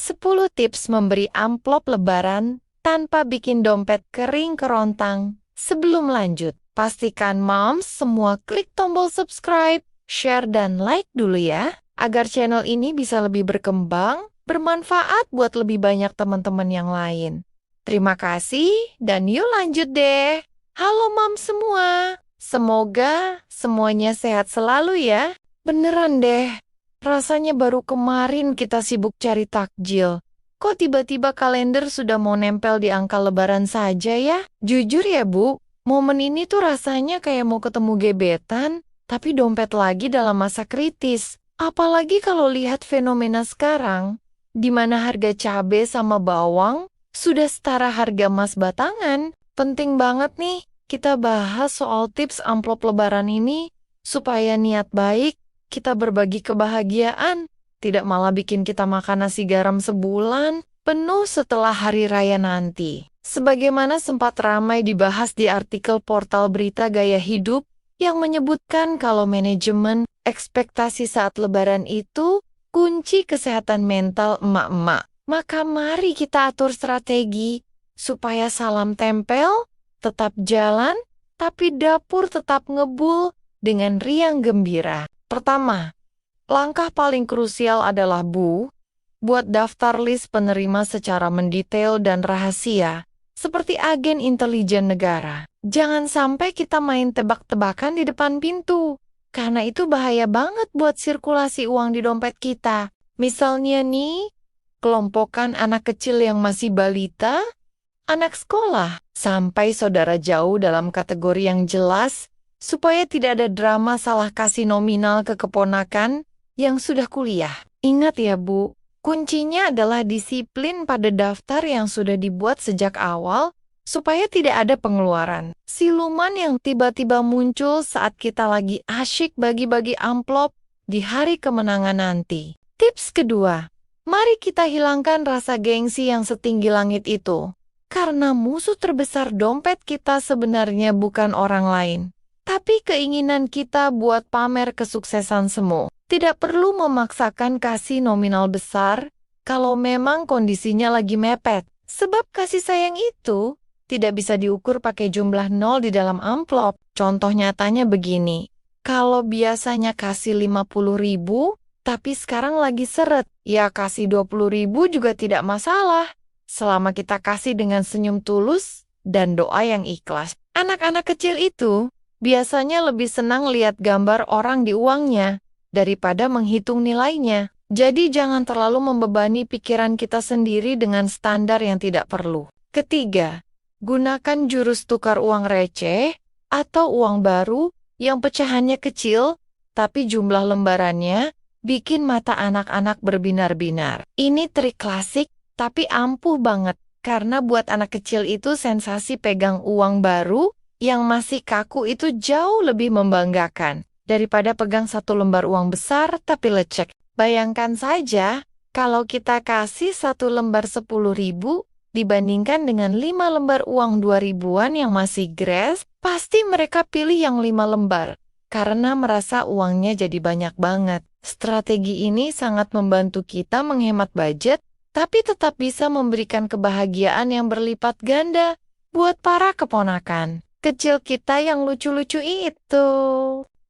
10 tips memberi amplop lebaran tanpa bikin dompet kering kerontang. Sebelum lanjut, pastikan moms semua klik tombol subscribe, share, dan like dulu ya, agar channel ini bisa lebih berkembang, bermanfaat buat lebih banyak teman-teman yang lain. Terima kasih, dan yuk lanjut deh. Halo moms semua, semoga semuanya sehat selalu ya. Beneran deh. Rasanya baru kemarin kita sibuk cari takjil. Kok tiba-tiba kalender sudah mau nempel di angka lebaran saja ya? Jujur ya Bu, momen ini tuh rasanya kayak mau ketemu gebetan, tapi dompet lagi dalam masa kritis. Apalagi kalau lihat fenomena sekarang, di mana harga cabai sama bawang sudah setara harga emas batangan. Penting banget nih, kita bahas soal tips amplop lebaran ini, supaya niat baik kita berbagi kebahagiaan, tidak malah bikin kita makan nasi garam sebulan penuh setelah hari raya nanti. Sebagaimana sempat ramai dibahas di artikel portal berita Gaya Hidup yang menyebutkan kalau manajemen ekspektasi saat lebaran itu kunci kesehatan mental emak-emak. Maka mari kita atur strategi supaya salam tempel tetap jalan, tapi dapur tetap ngebul dengan riang gembira. Pertama, langkah paling krusial adalah buat daftar list penerima secara mendetail dan rahasia, seperti agen intelijen negara. Jangan sampai kita main tebak-tebakan di depan pintu, karena itu bahaya banget buat sirkulasi uang di dompet kita. Misalnya nih, kelompokan anak kecil yang masih balita, anak sekolah, sampai saudara jauh dalam kategori yang jelas, supaya tidak ada drama salah kasih nominal ke keponakan yang sudah kuliah. Ingat ya Bu, kuncinya adalah disiplin pada daftar yang sudah dibuat sejak awal, supaya tidak ada pengeluaran siluman yang tiba-tiba muncul saat kita lagi asyik bagi-bagi amplop di hari kemenangan nanti. Tips kedua, mari kita hilangkan rasa gengsi yang setinggi langit itu. Karena musuh terbesar dompet kita sebenarnya bukan orang lain, tapi keinginan kita buat pamer kesuksesan semu. Tidak perlu memaksakan kasih nominal besar kalau memang kondisinya lagi mepet. Sebab kasih sayang itu tidak bisa diukur pakai jumlah nol di dalam amplop. Contoh nyatanya begini, kalau biasanya kasih 50.000, tapi sekarang lagi seret, ya kasih 20.000 juga tidak masalah. Selama kita kasih dengan senyum tulus dan doa yang ikhlas. Anak-anak kecil itu biasanya lebih senang lihat gambar orang di uangnya daripada menghitung nilainya. Jadi jangan terlalu membebani pikiran kita sendiri dengan standar yang tidak perlu. Ketiga, gunakan jurus tukar uang receh atau uang baru yang pecahannya kecil, tapi jumlah lembarannya bikin mata anak-anak berbinar-binar. Ini trik klasik, tapi ampuh banget. Karena buat anak kecil itu sensasi pegang uang baru yang masih kaku itu jauh lebih membanggakan daripada pegang satu lembar uang besar tapi lecek. Bayangkan saja kalau kita kasih satu lembar 10.000 dibandingkan dengan 5 lembar uang 2.000-an yang masih gres, pasti mereka pilih yang 5 lembar karena merasa uangnya jadi banyak banget. Strategi ini sangat membantu kita menghemat budget, tapi tetap bisa memberikan kebahagiaan yang berlipat ganda buat para keponakan kecil kita yang lucu-lucu itu.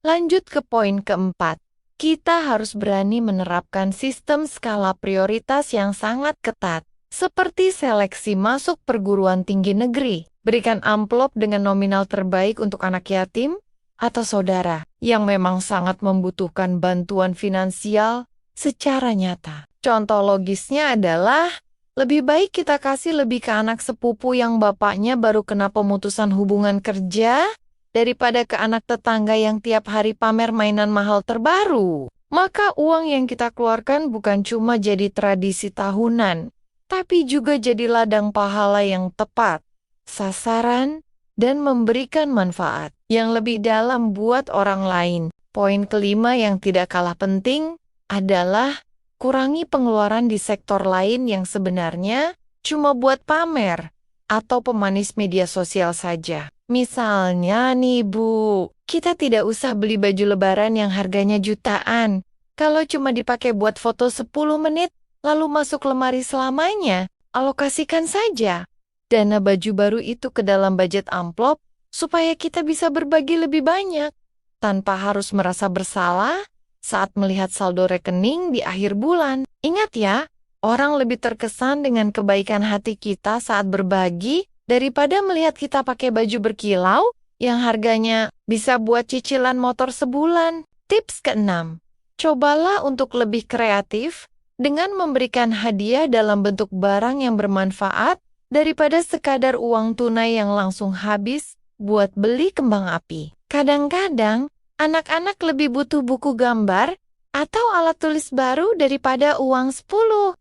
Lanjut ke poin keempat. Kita harus berani menerapkan sistem skala prioritas yang sangat ketat, seperti seleksi masuk perguruan tinggi negeri. Berikan amplop dengan nominal terbaik untuk anak yatim atau saudara yang memang sangat membutuhkan bantuan finansial secara nyata. Contoh logisnya adalah, lebih baik kita kasih lebih ke anak sepupu yang bapaknya baru kena pemutusan hubungan kerja, daripada ke anak tetangga yang tiap hari pamer mainan mahal terbaru. Maka uang yang kita keluarkan bukan cuma jadi tradisi tahunan, tapi juga jadi ladang pahala yang tepat, sasaran, dan memberikan manfaat yang lebih dalam buat orang lain. Poin kelima yang tidak kalah penting adalah kurangi pengeluaran di sektor lain yang sebenarnya cuma buat pamer atau pemanis media sosial saja. Misalnya nih Bu, kita tidak usah beli baju lebaran yang harganya jutaan. Kalau cuma dipakai buat foto 10 menit, lalu masuk lemari selamanya. Alokasikan saja dana baju baru itu ke dalam budget amplop supaya kita bisa berbagi lebih banyak tanpa harus merasa bersalah saat melihat saldo rekening di akhir bulan. Ingat ya, orang lebih terkesan dengan kebaikan hati kita saat berbagi daripada melihat kita pakai baju berkilau yang harganya bisa buat cicilan motor sebulan. Tips ke-6, cobalah untuk lebih kreatif dengan memberikan hadiah dalam bentuk barang yang bermanfaat daripada sekadar uang tunai yang langsung habis buat beli kembang api. Kadang-kadang, anak-anak lebih butuh buku gambar atau alat tulis baru daripada uang 10.000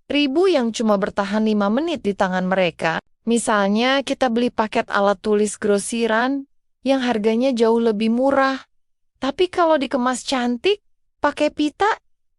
yang cuma bertahan 5 menit di tangan mereka. Misalnya, kita beli paket alat tulis grosiran yang harganya jauh lebih murah. Tapi kalau dikemas cantik, pakai pita,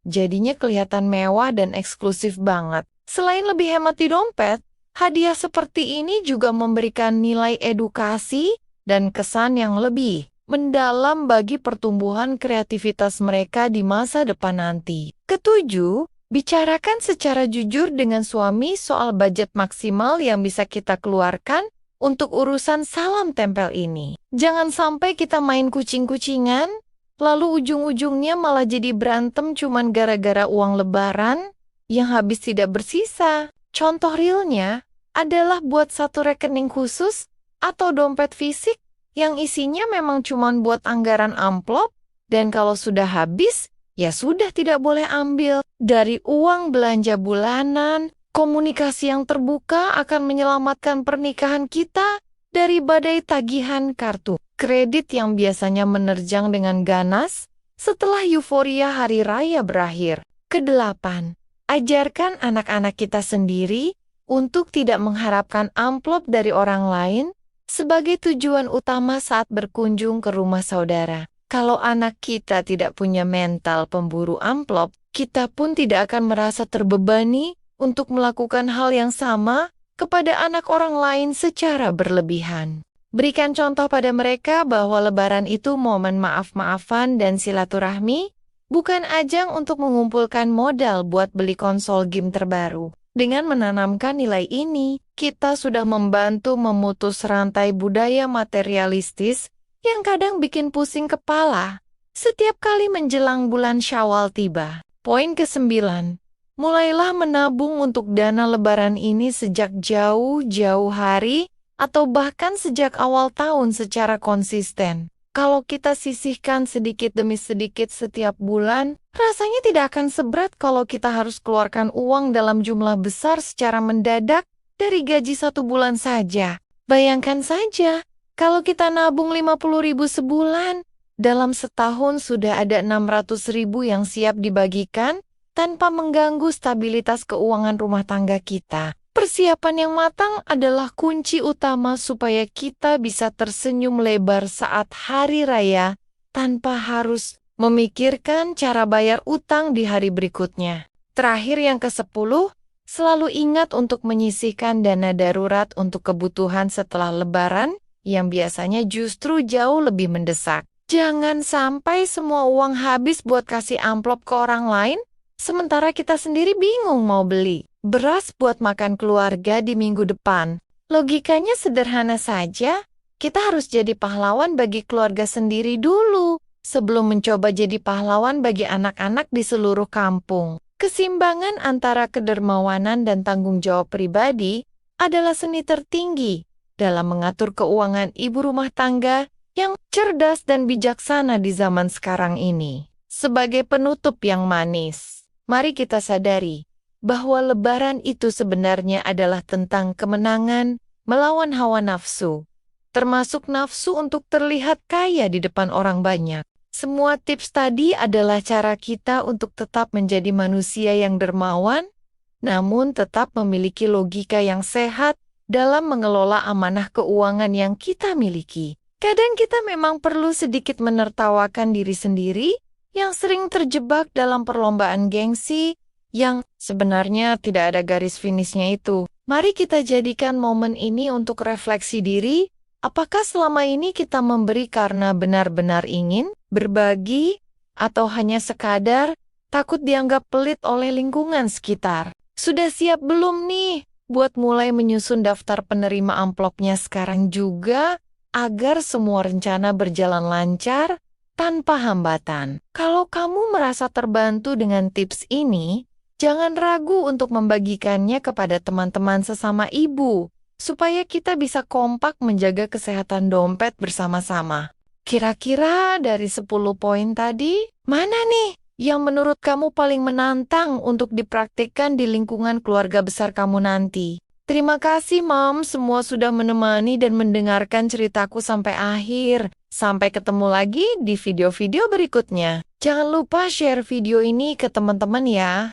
jadinya kelihatan mewah dan eksklusif banget. Selain lebih hemat di dompet, hadiah seperti ini juga memberikan nilai edukasi dan kesan yang lebih mendalam bagi pertumbuhan kreativitas mereka di masa depan nanti. Ketujuh, bicarakan secara jujur dengan suami soal budget maksimal yang bisa kita keluarkan untuk urusan salam tempel ini. Jangan sampai kita main kucing-kucingan, lalu ujung-ujungnya malah jadi berantem cuman gara-gara uang lebaran yang habis tidak bersisa. Contoh realnya adalah buat satu rekening khusus atau dompet fisik yang isinya memang cuman buat anggaran amplop, dan kalau sudah habis, ya sudah tidak boleh ambil. Dari uang belanja bulanan, komunikasi yang terbuka akan menyelamatkan pernikahan kita dari badai tagihan kartu kredit yang biasanya menerjang dengan ganas setelah euforia hari raya berakhir. Kedelapan, ajarkan anak-anak kita sendiri untuk tidak mengharapkan amplop dari orang lain sebagai tujuan utama saat berkunjung ke rumah saudara. Kalau anak kita tidak punya mental pemburu amplop, kita pun tidak akan merasa terbebani untuk melakukan hal yang sama kepada anak orang lain secara berlebihan. Berikan contoh pada mereka bahwa Lebaran itu momen maaf-maafan dan silaturahmi, bukan ajang untuk mengumpulkan modal buat beli konsol game terbaru. Dengan menanamkan nilai ini, kita sudah membantu memutus rantai budaya materialistis yang kadang bikin pusing kepala setiap kali menjelang bulan Syawal tiba. Poin ke-9, mulailah menabung untuk dana Lebaran ini sejak jauh-jauh hari atau bahkan sejak awal tahun secara konsisten. Kalau kita sisihkan sedikit demi sedikit setiap bulan, rasanya tidak akan seberat kalau kita harus keluarkan uang dalam jumlah besar secara mendadak dari gaji 1 bulan saja. Bayangkan saja, kalau kita nabung 50.000 sebulan, dalam setahun sudah ada 600.000 yang siap dibagikan tanpa mengganggu stabilitas keuangan rumah tangga kita. Persiapan yang matang adalah kunci utama supaya kita bisa tersenyum lebar saat hari raya tanpa harus memikirkan cara bayar utang di hari berikutnya. Terakhir yang ke-10, selalu ingat untuk menyisihkan dana darurat untuk kebutuhan setelah Lebaran yang biasanya justru jauh lebih mendesak. Jangan sampai semua uang habis buat kasih amplop ke orang lain, sementara kita sendiri bingung mau beli beras buat makan keluarga di minggu depan. Logikanya sederhana saja, kita harus jadi pahlawan bagi keluarga sendiri dulu, sebelum mencoba jadi pahlawan bagi anak-anak di seluruh kampung. Keseimbangan antara kedermawanan dan tanggung jawab pribadi adalah seni tertinggi dalam mengatur keuangan ibu rumah tangga yang cerdas dan bijaksana di zaman sekarang ini. Sebagai penutup yang manis, mari kita sadari bahwa Lebaran itu sebenarnya adalah tentang kemenangan melawan hawa nafsu, termasuk nafsu untuk terlihat kaya di depan orang banyak. Semua tips tadi adalah cara kita untuk tetap menjadi manusia yang dermawan, namun tetap memiliki logika yang sehat dalam mengelola amanah keuangan yang kita miliki. Kadang kita memang perlu sedikit menertawakan diri sendiri yang sering terjebak dalam perlombaan gengsi yang sebenarnya tidak ada garis finishnya itu. Mari kita jadikan momen ini untuk refleksi diri. Apakah selama ini kita memberi karena benar-benar ingin berbagi, atau hanya sekadar takut dianggap pelit oleh lingkungan sekitar? Sudah siap belum nih buat mulai menyusun daftar penerima amplopnya sekarang juga agar semua rencana berjalan lancar tanpa hambatan? Kalau kamu merasa terbantu dengan tips ini, jangan ragu untuk membagikannya kepada teman-teman sesama ibu, supaya kita bisa kompak menjaga kesehatan dompet bersama-sama. Kira-kira dari 10 poin tadi, mana nih yang menurut kamu paling menantang untuk dipraktikkan di lingkungan keluarga besar kamu nanti? Terima kasih, Mom, semua sudah menemani dan mendengarkan ceritaku sampai akhir. Sampai ketemu lagi di video-video berikutnya. Jangan lupa share video ini ke teman-teman ya.